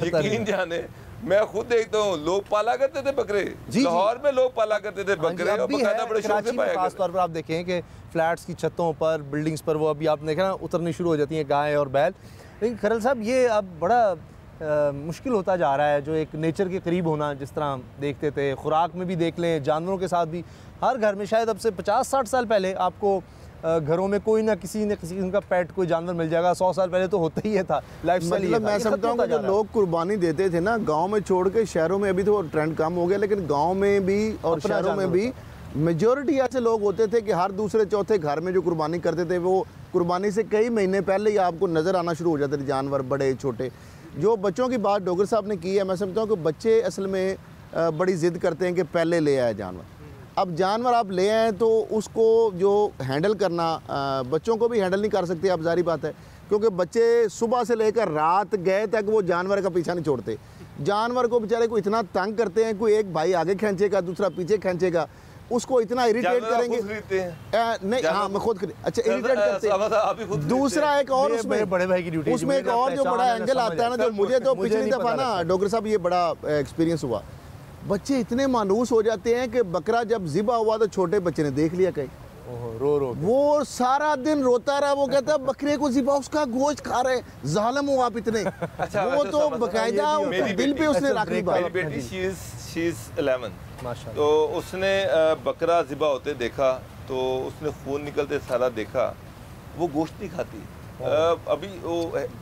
यकीन जाने, मैं खुद देखता हूँ लोग पाला करते थे बकरे, लाहौर में लोग पाला करते थे बकरे, और बकायदा बड़े शौक से पाया। खास तौर पर आप देखें कि फ्लैट्स की छतों पर, बिल्डिंग्स पर वो अभी आप देखें ना उतरनी शुरू हो जाती हैं गाय और बैल। लेकिन खरल साहब ये अब बड़ा मुश्किल होता जा रहा है, जो एक नेचर के करीब होना जिस तरह हम देखते थे, खुराक में भी देख लें, जानवरों के साथ भी। हर घर में शायद अब से 50-60 साल पहले आपको घरों में कोई ना किसी न किसी का पेट कोई जानवर मिल जाएगा। 100 साल पहले तो होता ही था, लाइफस्टाइल। मतलब मैं समझता हूँ कि जो लोग कुर्बानी देते थे ना गांव में छोड़ के शहरों में, अभी तो ट्रेंड कम हो गया, लेकिन गांव में भी और शहरों में भी मेजॉरिटी ऐसे लोग होते थे कि हर दूसरे चौथे घर में जो कुर्बानी करते थे, वो कुर्बानी से कई महीने पहले ही आपको नज़र आना शुरू हो जाते थे जानवर, बड़े छोटे। जो बच्चों की बात डॉक्टर साहब ने की है, मैं समझता हूँ कि बच्चे असल में बड़ी ज़िद करते हैं कि पहले ले आए जानवर। अब जानवर आप ले आए तो उसको जो हैंडल करना, बच्चों को भी हैंडल नहीं कर सकते आप, जारी बात है, क्योंकि बच्चे सुबह से लेकर रात गए तक वो जानवर का पीछा नहीं छोड़ते। जानवर को बेचारे को इतना तंग करते हैं, कोई एक भाई आगे खींचेगा दूसरा पीछे खींचेगा, उसको इतना इरिटेट करेंगे। नहीं, हाँ मैं खुद अच्छा इरिटेट करते हैं। दूसरा एक और उसमें बड़े भाई की ड्यूटी, उसमें एक और जो बड़ा एंगल आता है ना, जो मुझे तो पिछली दफ़ा ना डॉक्टर साहब ये बड़ा एक्सपीरियंस हुआ, बच्चे इतने मानूस हो जाते हैं कि बकरा जब ज़िबा हुआ तो छोटे बच्चे ने देख लिया कहीं, रो वो सारा दिन रोता रहा। वो कहता है बकरे को ज़िबा, उसका गोश्त खा रहे, जालिम हो आप इतने। वो तो बकायदा दिल पे उसने रख ली। मेरी बेटी शी इज 11, तो उसने बकरा ज़िबा होते देखा, तो उसने खून निकलते सारा देखा, वो गोश्त नहीं खाती। अभी वो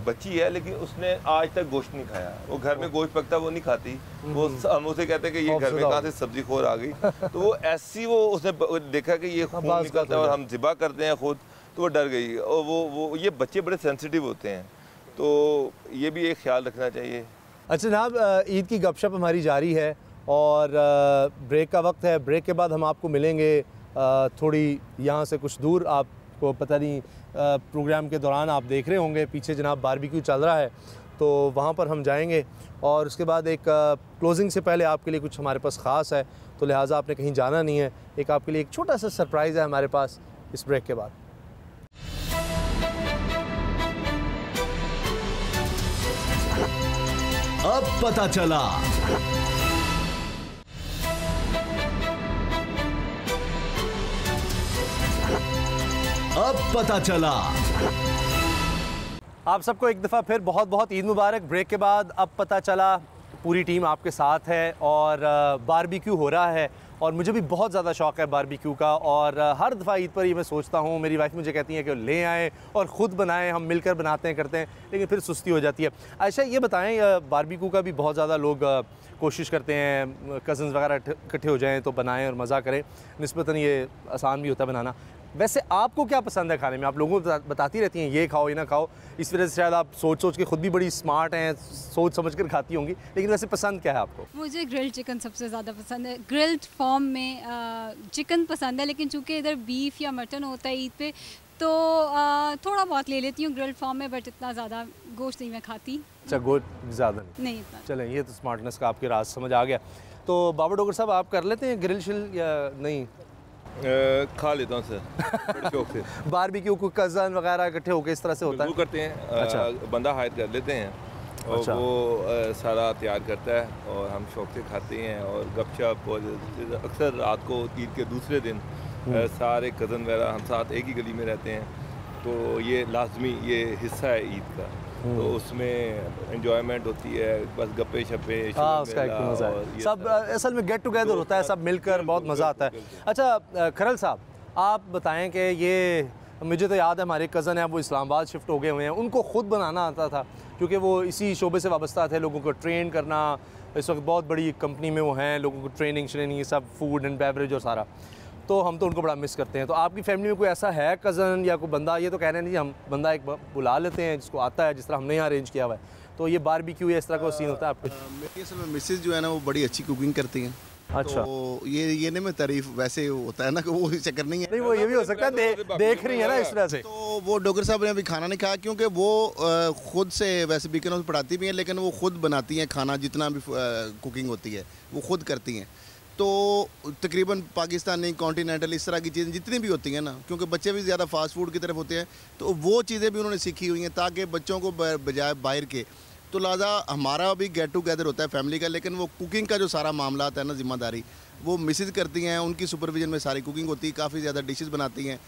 बच्ची है लेकिन उसने आज तक गोश्त नहीं खाया। वो घर में गोश्त पकता वो नहीं खाती। वो हम उसे कहते हैं कि ये घर में कहाँ से सब्जी खोर आ गई। तो वो ऐसी वो उसने देखा कि ये खून निकलता है और हम ज़िबा करते हैं खुद, तो वो डर गई। और वो ये बच्चे बड़े सेंसिटिव होते हैं, तो ये भी एक ख्याल रखना चाहिए। अच्छा जनाब, ईद की गपशप हमारी जारी है और ब्रेक का वक्त है। ब्रेक के बाद हम आपको मिलेंगे थोड़ी यहाँ से कुछ दूर। आपको पता नहीं प्रोग्राम के दौरान आप देख रहे होंगे पीछे जनाब बारबेक्यू चल रहा है, तो वहाँ पर हम जाएंगे और उसके बाद एक क्लोजिंग से पहले आपके लिए कुछ हमारे पास ख़ास है, तो लिहाजा आपने कहीं जाना नहीं है। एक आपके लिए एक छोटा सा सरप्राइज़ है हमारे पास इस ब्रेक के बाद। अब पता चला। अब पता चला। आप सबको एक दफ़ा फिर बहुत बहुत ईद मुबारक। ब्रेक के बाद अब पता चला पूरी टीम आपके साथ है और बारबेक्यू हो रहा है और मुझे भी बहुत ज़्यादा शौक़ है बारबेक्यू का और हर दफ़ा ईद पर ये मैं सोचता हूँ, मेरी वाइफ मुझे कहती है कि ले आएँ और ख़ुद बनाएं, हम मिलकर बनाते हैं करते हैं, लेकिन फिर सुस्ती हो जाती है। आयशा ये बताएं, बारबेक्यू का भी बहुत ज़्यादा लोग कोशिश करते हैं कज़न्स वगैरह इकट्ठे हो जाएँ तो बनाएं और मज़ा करें, निस्बतन ये आसान भी होता है बनाना। वैसे आपको क्या पसंद है खाने में? आप लोगों को बताती रहती हैं ये खाओ ये ना खाओ, इस वजह से शायद आप सोच सोच के खुद भी बड़ी स्मार्ट हैं, सोच समझ कर खाती होंगी, लेकिन वैसे पसंद क्या है आपको? मुझे ग्रिल्ड चिकन सबसे ज़्यादा पसंद है। ग्रिल्ड फॉर्म में चिकन पसंद है, लेकिन चूँकि इधर बीफ या मटन होता है ईद पे तो थोड़ा बहुत ले लेती हूँ ग्रिल्ड फॉर्म में, बट इतना ज़्यादा गोश्त नहीं मैं खाती। अच्छा, गोश्त ज़्यादा नहीं इतना। चलें, ये तो स्मार्टनेस का आपके राज समझ आ गया। तो बाबा डोगर साहब आप कर लेते हैं ग्रिल शिल या नहीं? खा लेता हूँ सर, बड़े शौक से। बारबेक्यू को कज़न वगैरह इकट्ठे होकर इस तरह से होता है? वो करते हैं। अच्छा। बंदा हायर कर लेते हैं और अच्छा। वो सारा तैयार करता है और हम शौक से खाते हैं और गपशप। और अक्सर रात को ईद के दूसरे दिन सारे कज़न वगैरह हम साथ एक ही गली में रहते हैं, तो ये लाजमी ये हिस्सा है ईद का, तो उसमें एंजॉयमेंट होती है, बस गप्पे शप्पे। हाँ, उसका एक मज़ा है। सब असल में गेट टुगेदर होता है, सब मिलकर बहुत मज़ा आता है। अच्छा खरल साहब, आप बताएं कि ये मुझे तो याद है हमारे कज़न हैं, वो इस्लामाबाद शिफ्ट हो गए हुए हैं, उनको ख़ुद बनाना आता था क्योंकि वो इसी शोबे से वाबस्ता थे, लोगों को ट्रेन करना। इस वक्त बहुत बड़ी कंपनी में वो हैं, लोगों को ट्रेनिंग ये सब फूड एंड बेवरेज और सारा, तो हम तो उनको बड़ा मिस करते हैं। तो आपकी फैमिली में कोई ऐसा है कज़न या कोई बंदा? ये तो कह रहे नहीं, हम बंदा एक बुला लेते हैं जिसको आता है, जिस तरह हमने यहाँ अरेंज किया हुआ है, तो ये बारबेक्यू या इस तरह का सीन होता है आपको? मेरी असल में मिसेज जो है ना वो बड़ी अच्छी कुकिंग करती हैं। अच्छा। तो ये नहीं, मैं तारीफ वैसे होता है ना कि वो चक्कर नहीं है, नहीं वो ये भी हो सकता है देख रही है ना इस तरह से। तो वो डॉक्टर साहब ने अभी खाना नहीं खाया क्योंकि वो खुद से वैसे बीकन में पढ़ाती भी हैं, लेकिन वो खुद बनाती हैं खाना, जितना भी कुकिंग होती है वो खुद करती हैं। तो तकरीबन पाकिस्तानी कॉन्टिनेंटल इस तरह की चीज़ें जितनी भी होती हैं ना, क्योंकि बच्चे भी ज़्यादा फास्ट फूड की तरफ होते हैं, तो वो चीज़ें भी उन्होंने सीखी हुई हैं ताकि बच्चों को बजाय बाहर के। तो लिहाजा हमारा भी गेट टुगेदर होता है फैमिली का, लेकिन वो कुकिंग का जो सारा मामला है ना, जिम्मेदारी वो मिसेज करती हैं, उनकी सुपरविजन में सारी कुकिंग होती है। काफ़ी ज़्यादा डिशेस बनाती हैं,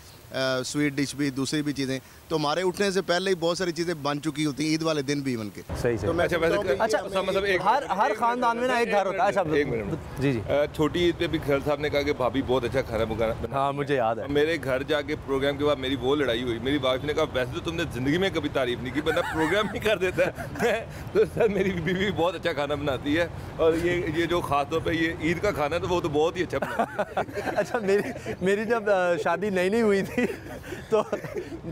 स्वीट डिश भी, दूसरी भी चीज़ें। तो हमारे उठने से पहले ही बहुत सारी चीज़ें बन चुकी होती हैं, ईद वाले दिन भी उनके। सही तो मैं अच्छा मतलब हर खानदान में ना एक घर होता है। अच्छा एक मिनट जी जी। छोटी ईद पे भी खरल साहब ने कहा कि भाभी बहुत अच्छा खाना बना। हाँ मुझे याद है। मेरे घर जाके प्रोग्राम के बाद मेरी वो लड़ाई हुई, मेरी वाइफ ने कहा वैसे तो तुमने ज़िंदगी में कभी तारीफ नहीं की, बंदा प्रोग्राम ही कर देता है। तो सर मेरी बीवी बहुत अच्छा खाना बनाती है और ये जो खास तौर पे ये ईद का खाना है तो वो तो बहुत ही अच्छा बनाती है। अच्छा मेरी जब शादी नई हुई थी तो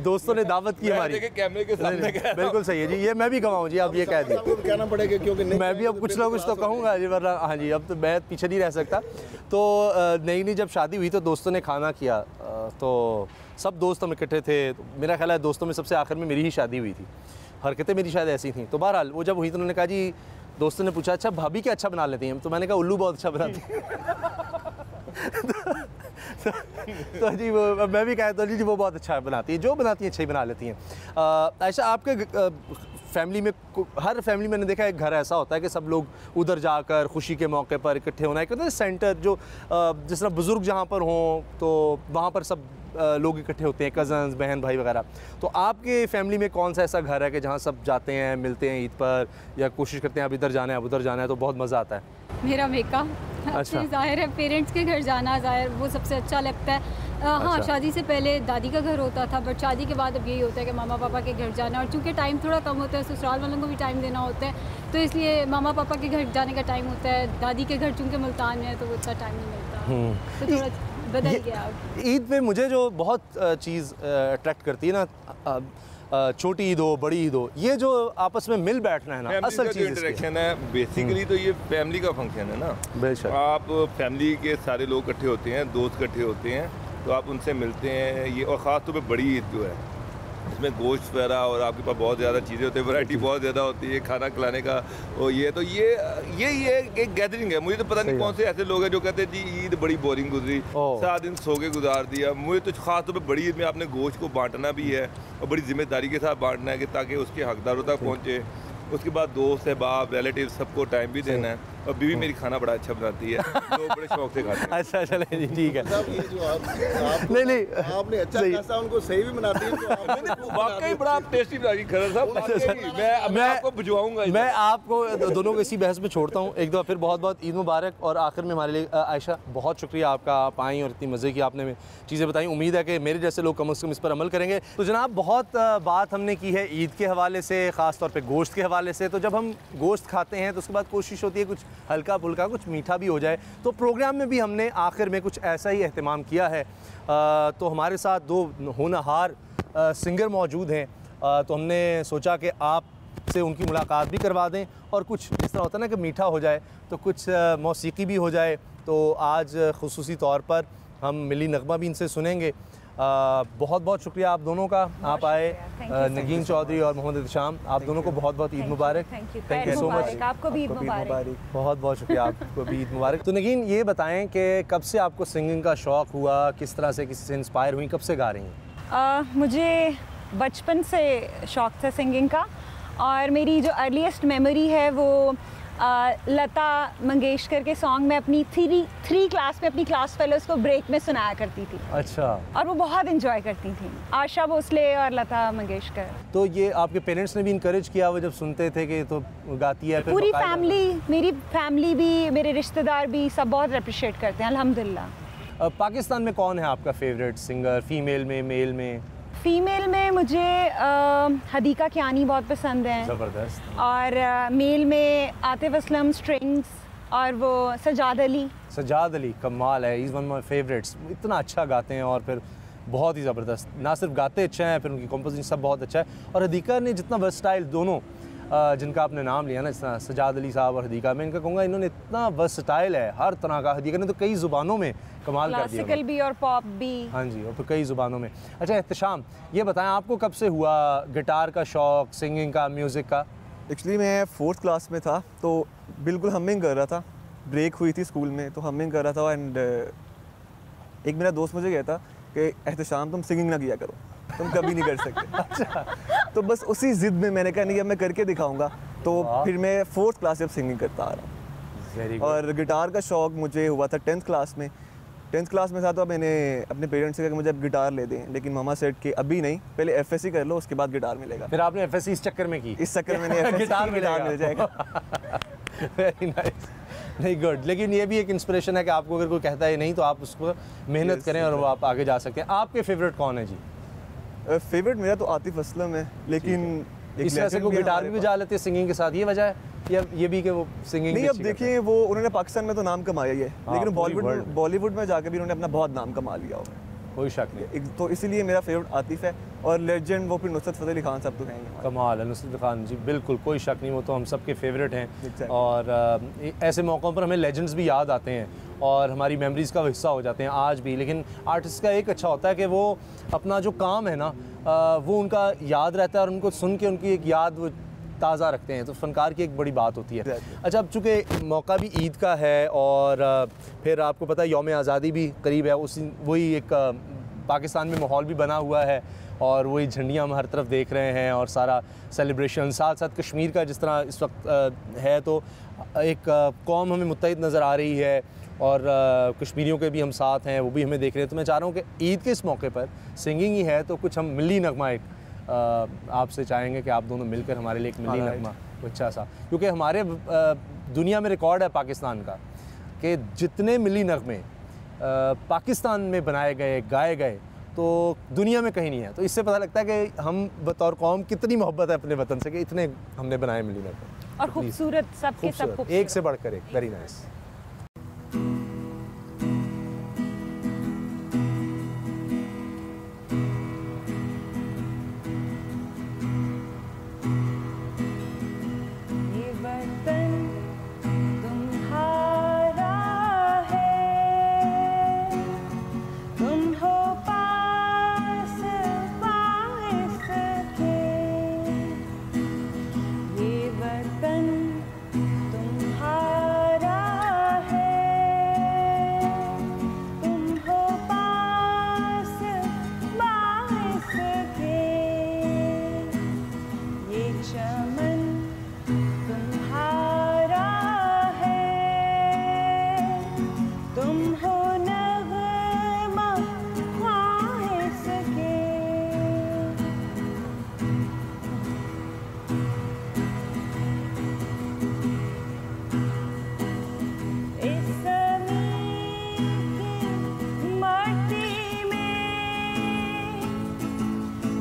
दोस्तों ने दावत की हमारी, कैमरे के सामने। बिल्कुल सही है जी, ये मैं भी कहूँ जी, आप ये कह दिए। कहना पड़ेगा क्योंकि मैं भी अब कुछ ना कुछ तो कहूँगा जी, वरना हाँ जी अब तो मैं पीछे नहीं रह सकता। तो नई जब शादी हुई तो दोस्तों ने खाना किया, तो सब दोस्त हम इकट्ठे थे। तो मेरा ख्याल है दोस्तों में सबसे आखिर में मेरी ही शादी हुई थी, हरकतें मेरी शायद ऐसी थी। तो बहरहाल वो जब हुई तो उन्होंने कहा जी, दोस्तों ने पूछा अच्छा भाभी क्या अच्छा बना लेती हैं? तो मैंने कहा उल्लू बहुत अच्छा बनाती है। तो जी वो मैं भी कहता हूँ जी वो बहुत अच्छा बनाती है, जो बनाती है अच्छा ही बना लेती हैं। ऐसा आपके फैमिली में, हर फैमिली में मैंने देखा है एक घर ऐसा होता है कि सब लोग उधर जाकर खुशी के मौके पर इकट्ठे होना, एक होता है सेंटर जो जिस तरह बुज़ुर्ग जहाँ पर हों तो वहाँ पर सब लोग इकट्ठे होते हैं, कज़न्स बहन भाई वगैरह। तो आपके फैमिली में कौन सा ऐसा घर है कि जहाँ सब जाते हैं, मिलते हैं ईद पर, या कोशिश करते हैं अब इधर जाना है अब उधर जाना है, तो बहुत मज़ा आता है? मेरा मेका अच्छा। ज़ाहिर है पेरेंट्स के घर जाना ज़ाहिर वो सबसे अच्छा लगता है। हाँ अच्छा। शादी से पहले दादी का घर होता था, बट शादी के बाद अब यही होता है कि मामा पापा के घर जाना, और चूँकि टाइम थोड़ा कम होता है, ससुराल वालों को भी टाइम देना होता है, तो इसलिए मामा पापा के घर जाने का टाइम होता है। दादी के घर चूँकि मुल्तान में है तो वो इतना टाइम नहीं मिलता, तो थोड़ा बदल गया। ईद पे मुझे जो बहुत चीज़ अट्रैक्ट करती है ना, छोटी ईद हो, बड़ी ईद हो, ये जो आपस में मिल बैठना है ना, असल चीज़ इंटरेक्शन है। बेसिकली तो ये फैमिली का फंक्शन है ना। बेशक आप फैमिली के सारे लोग इकट्ठे होते हैं, दोस्त इकट्ठे होते हैं, तो आप उनसे मिलते हैं। ये और ख़ास तौर पे बड़ी ईद जो है, इसमें गोश्त वगैरह और आपके पास बहुत ज़्यादा चीज़ें होती है, वैरायटी बहुत ज़्यादा होती है खाना खिलाने का। और ये तो ये एक गैदरिंग है। मुझे तो पता नहीं कौन से ऐसे लोग हैं जो कहते हैं जी ईद बड़ी बोरिंग गुजरी, 7 दिन सो के गुजार दिया। मुझे तो ख़ास तौर पे बड़ी ईद में आपने गोश्त को बांटना भी है और बड़ी जिम्मेदारी के साथ बांटना है कि ताकि उसके हकदारों तक पहुँचे। उसके बाद दोस्त अहबाब रिलेटिव सबको टाइम भी देना है। और बीवी मेरी खाना बड़ा अच्छा बनाती है, लोग बड़े शौक से खाते हैं। अच्छा चले जी, ठीक है। ये जो आप नहीं आपने अच्छा खासा उनको सही भी बनाती है, तो वाकई बड़ा टेस्टी बनाई खरर साहब। मैं आपको भिजवाऊंगा। मैं आपको दोनों को इसी बहस में छोड़ता हूँ। एक दफ़ा फिर बहुत बहुत ईद मुबारक। और आखिर में हमारे लिए आयशा, बहुत शुक्रिया आपका, आप आई और इतनी मज़े की आपने चीज़ें बताई। उम्मीद है कि मेरे जैसे लोग कम अज़ कम इस पर अमल करेंगे। तो जनाब, बहुत बात हमने की है ईद के हवाले से, ख़ास तौर पर गोश्त के हवाले से। तो जब हम गोश्त खाते हैं तो उसके बाद कोशिश होती है कुछ हल्का फुल्का, कुछ मीठा भी हो जाए। तो प्रोग्राम में भी हमने आखिर में कुछ ऐसा ही अहतमाम किया है। तो हमारे साथ 2 होनहार सिंगर मौजूद हैं। तो हमने सोचा कि आपसे उनकी मुलाकात भी करवा दें और कुछ जिस तरह होता है ना कि मीठा हो जाए तो कुछ मौसीकी भी हो जाए। तो आज खुसूसी तौर पर हम मिली नगमा भी इनसे सुनेंगे। बहुत बहुत शुक्रिया आप दोनों का, आप आए। नगीन चौधरी और मोहम्मद इत्शाम, आप दोनों को बहुत बहुत ईद मुबारक। Thank you so much. आपको भी ईद मुबारक। बहुत बहुत शुक्रिया, आपको भी ईद मुबारक। तो नगीन, ये बताएं कि कब से आपको सिंगिंग का शौक़ हुआ, किस तरह से किसी से इंस्पायर हुई, कब से गा रही हैं? मुझे बचपन से शौक़ था सिंगिंग का। और मेरी जो अर्लीस्ट मेमोरी है वो लता मंगेशकर के सॉन्ग में अपनी थ्री क्लास में अपनी क्लास फेलोज़ को ब्रेक में सुनाया करती थी। अच्छा। और वो बहुत एंजॉय करती थी, आशा भोसले और लता मंगेशकर। तो ये आपके पेरेंट्स ने भी इनकरेज किया वो जब सुनते थे कि तो गाती है? पूरी फैमिली, मेरी फैमिली भी, मेरे रिश्तेदार भी, सब बहुत अप्रिशिएट करते हैं अल्हम्दुलिल्लाह। पाकिस्तान में कौन है आपका फेवरेट सिंगर, फीमेल में, मेल में? फ़ीमेल में मुझे हदीका कियानी बहुत पसंद है। ज़बरदस्त। और मेल में आतिफ असलम स्ट्रिंग्स और वो सजाद अली कमाल है, इज़ वन माय फेवरेट्स। इतना अच्छा गाते हैं और फिर बहुत ही ज़बरदस्त, ना सिर्फ गाते अच्छे हैं, फिर उनकी कंपोजिशन सब बहुत अच्छा है। और हदीका ने जितना वर्सटाइल, दोनों जिनका आपने नाम लिया ना, जितना सजाद अली साहब और हदीका, मैं इनका कहूँगा इन्होंने इतना वर्सटाइल है हर तरह का। हदीका ने तो कई ज़ुबानों में कमाल कर दिया, क्लासिकल भी और पॉप भी। हाँ जी, और फिर कई ज़ुबानों में। अच्छा इत्तिशाम, ये बताएं आपको कब से हुआ गिटार का शौक़, सिंगिंग का, म्यूज़िक का? एक्चुअली मैं 4th क्लास में था तो बिल्कुल हमिंग कर रहा था। ब्रेक हुई थी स्कूल में तो हमिंग कर रहा था। एंड एक मेरा दोस्त मुझे कहता कि इत्तिशाम तुम सिंगिंग ना किया करो, तुम कभी नहीं कर सकते। अच्छा। तो बस उसी ज़िद में मैंने कहा नहीं अब मैं करके दिखाऊंगा। तो फिर मैं 4th क्लास से अब सिंगिंग करता आ रहा हूँ। और गिटार का शौक़ मुझे हुआ था 10th क्लास में। 10th क्लास में था तो मैंने अपने पेरेंट्स से कहा कि मुझे अब गिटार ले दें, लेकिन मामा सेड कि अभी नहीं, पहले FSC कर लो उसके बाद गिटार मिलेगा। फिर आपने FSC इस चक्कर में की? इस चक्कर में मैंने गिटार मिल जाएगा। वेरी नाइस, नहीं गुड। लेकिन ये भी एक इंस्पिरेशन है कि आपको अगर कोई कहता है नहीं तो आप उसको मेहनत करें और वो आप आगे जा सकते हैं। आपके फेवरेट कौन है जी? फेवरेट मेरा तो आतिफ असलम है, लेकिन इस वजह से को गिटार भी बजा लेते हैं सिंगिंग के साथ, ये वजह है या ये भी कि वो सिंगिंग नहीं? अब देखिए वो उन्होंने पाकिस्तान में तो नाम कमाया ही है, लेकिन बॉलीवुड में जाकर भी उन्होंने अपना बहुत नाम कमा लिया हुआ है, कोई शक नहीं। तो इसीलिए मेरा फेवरेट आतिफ है। और लेजेंड वो फिर नुसरत फ़तेह अली खान साहब तो हैं। कमाल है, नुसरत खान जी, बिल्कुल कोई शक नहीं, वो तो हम सब के फेवरेट हैं। और ऐसे मौक़ों पर हमें लेजेंड्स भी याद आते हैं और हमारी मेमोरीज़ का हिस्सा हो जाते हैं आज भी। लेकिन आर्टिस्ट का एक अच्छा होता है कि वो अपना जो काम है ना वो उनका याद रहता है और उनको सुन के उनकी एक याद वो ताज़ा रखते हैं, तो फ़नकार की एक बड़ी बात होती है। अच्छा, अब चूँकि मौका भी ईद का है और फिर आपको पता है यौम आज़ादी भी करीब है, उसी वही एक पाकिस्तान में माहौल भी बना हुआ है और वही झंडियाँ हम हर तरफ देख रहे हैं और सारा सेलिब्रेशन, साथ साथ कश्मीर का जिस तरह इस वक्त है, तो एक कौम हमें मुत्तहिद नज़र आ रही है और कश्मीरियों के भी हम साथ हैं, वो भी हमें देख रहे हैं। तो मैं चाह रहा हूँ कि ईद के इस मौके पर सिंगिंग ही है तो कुछ हम मिली नगमा एक आपसे चाहेंगे कि आप दोनों मिलकर हमारे लिए एक मिली नगमा अच्छा सा, क्योंकि हमारे दुनिया में रिकॉर्ड है पाकिस्तान का कि जितने मिली नगमे पाकिस्तान में बनाए गए, गाए गए, तो दुनिया में कहीं नहीं है। तो इससे पता लगता है कि हम बतौर कौम कितनी मोहब्बत है अपने वतन से कि इतने हमने बनाए मिली नगमे और खूबसूरत, सबके सब खूबसूरत, एक से बढ़कर एक। Very nice. चमन तुम्हारा है, तुम हो नगमा ख्वाहे सके। इस ज़मीन की माटी में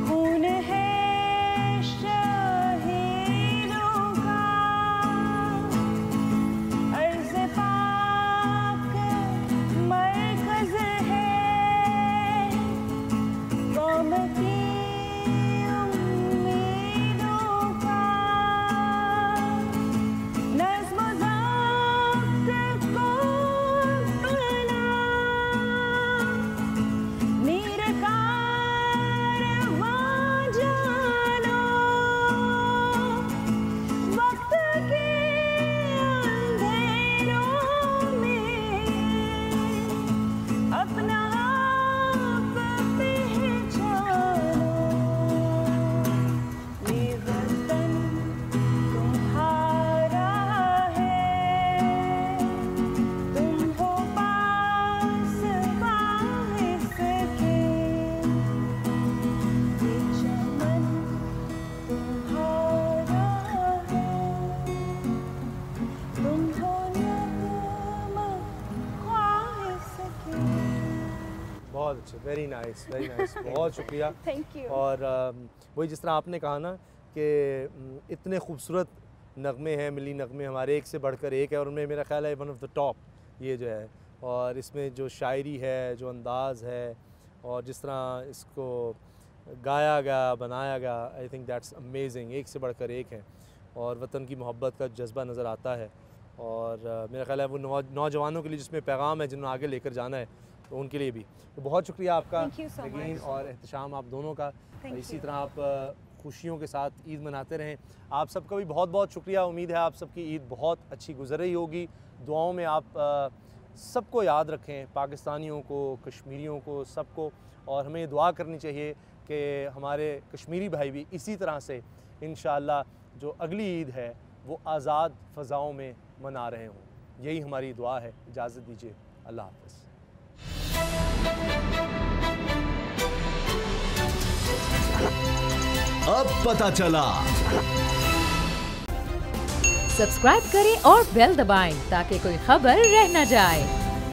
खून है शहीदों का, अर्ज़ पाक मरकज़ है कौम की उम्मीदों का। नज़्म ज़ब्त को अपना मीर कारवां जानो, वक्त के अंधेरों में अपना आप पहचानो। ये वतन तुम्हारा है, तुम हो पास वारिस के। ये चमन तुम्हारा है, तुम हो नगमा ख्वाहिश के। बहुत अच्छे, वेरी नाइस, वेरी नाइस। बहुत शुक्रिया। Thank you. और वही जिस तरह आपने कहा ना कि इतने खूबसूरत नगमे हैं, मिली नगमे हमारे, एक से बढ़कर एक है, और उनमें मेरा ख्याल है वन ऑफ द टॉप ये जो है। और इसमें जो शायरी है, जो अंदाज़ है, और जिस तरह इसको गाया गया, बनाया गया, आई थिंक दैट्स अमेजिंग। एक से बढ़कर एक है, और वतन की मोहब्बत का जज्बा नज़र आता है। और मेरा ख्याल है वो नौजवानों के लिए जिसमें पैगाम है, जिन्होंने आगे लेकर जाना है, तो उनके लिए भी। तो बहुत शुक्रिया आपका Thank you so नगीन much. और एहतशाम आप दोनों का। Thank इसी you. तरह आप खुशियों के साथ ईद मनाते रहें। आप सबका भी बहुत बहुत शुक्रिया। उम्मीद है आप सबकी ईद बहुत अच्छी गुजर रही होगी। दुआओं में आप सबको याद रखें, पाकिस्तानियों को, कश्मीरियों को, सबको। और हमें दुआ करनी चाहिए कि हमारे कश्मीरी भाई भी इसी तरह से इंशाअल्लाह जो अगली ईद है वो आज़ाद फ़ज़ाओं में मना रहे हों। यही हमारी दुआ है। इजाज़त दीजिए, अल्लाह हाफ़िज़। अब पता चला। सब्सक्राइब करें और बेल दबाएं ताकि कोई खबर रह न जाए।